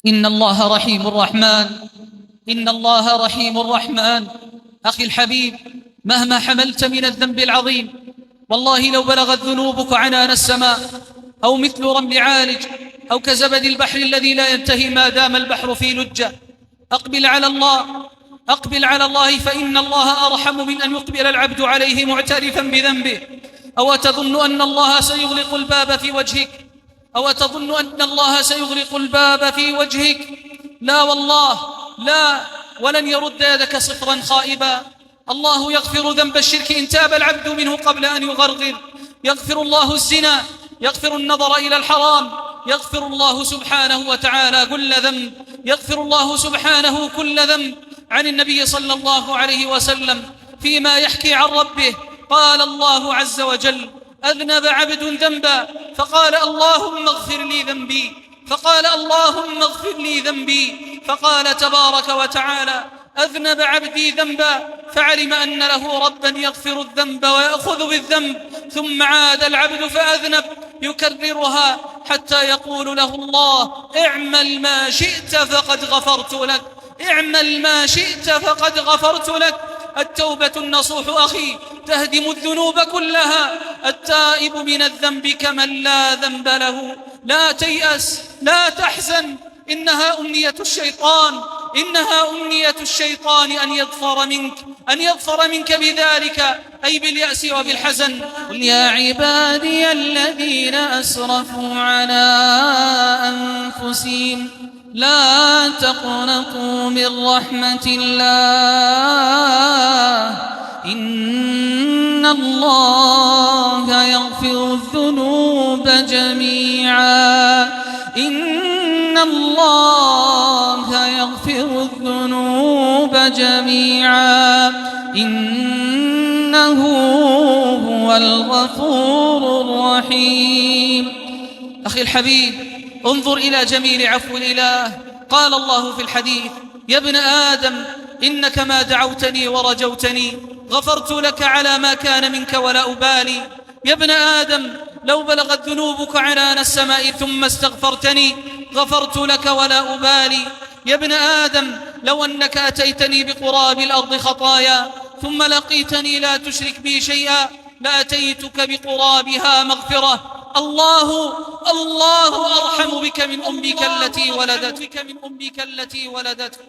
إن الله رحيم الرحمن. إن الله رحيم الرحمن. أخي الحبيب، مهما حملت من الذنب العظيم، والله لو بلغت ذنوبك عنان السماء أو مثل رمل عالج أو كزبد البحر الذي لا ينتهي ما دام البحر في لجة، أقبل على الله، أقبل على الله، فإن الله أرحم من أن يقبل العبد عليه معترفا بذنبه. أو تظن أن الله سيغلق الباب في وجهك؟ أو تظن أن الله سيغلق الباب في وجهك؟ لا والله، لا، ولن يرد يدك صفرا خائبا. الله يغفر ذنب الشرك إن تاب العبد منه قبل أن يغرغر، يغفر الله الزنا، يغفر النظر إلى الحرام، يغفر الله سبحانه وتعالى كل ذنب، يغفر الله سبحانه كل ذنب. عن النبي صلى الله عليه وسلم فيما يحكي عن ربه قال الله عز وجل: أذنب عبد ذنبا فقال اللهم اغفر لي ذنبي، فقال اللهم اغفر لي ذنبي، فقال تبارك وتعالى: أذنب عبدي ذنبا فعلم أن له ربا يغفر الذنب ويأخذ بالذنب، ثم عاد العبد فأذنب، يكررها حتى يقول له الله: اعمل ما شئت فقد غفرت لك، اعمل ما شئت فقد غفرت لك. التوبة النصوح أخي تهدم الذنوب كلها. التائب من الذنب كمن لا ذنب له. لا تيأس، لا تحزن، إنها أمنية الشيطان، إنها أمنية الشيطان أن يظفر منك بذلك، أي باليأس وبالحزن. قل يا عبادي الذين أسرفوا على أنفسهم لا تقنطوا من رحمة الله، إن الله يغفر الذنوب جميعا، إن الله يغفر الذنوب جميعا، إنه هو الغفور الرحيم. أخي الحبيب، انظر إلى جميل عفو الإله. قال الله في الحديث: يا ابن آدم إنك ما دعوتني ورجوتني غفرت لك على ما كان منك ولا أبالي. يا ابن آدم لو بلغت ذنوبك عنان السماء ثم استغفرتني غفرت لك ولا أبالي. يا ابن آدم لو أنك أتيتني بقراب الأرض خطايا ثم لقيتني لا تشرك بي شيئا لأتيتك بقرابها مغفرة. الله أرحم بك من أمك التي ولدتك.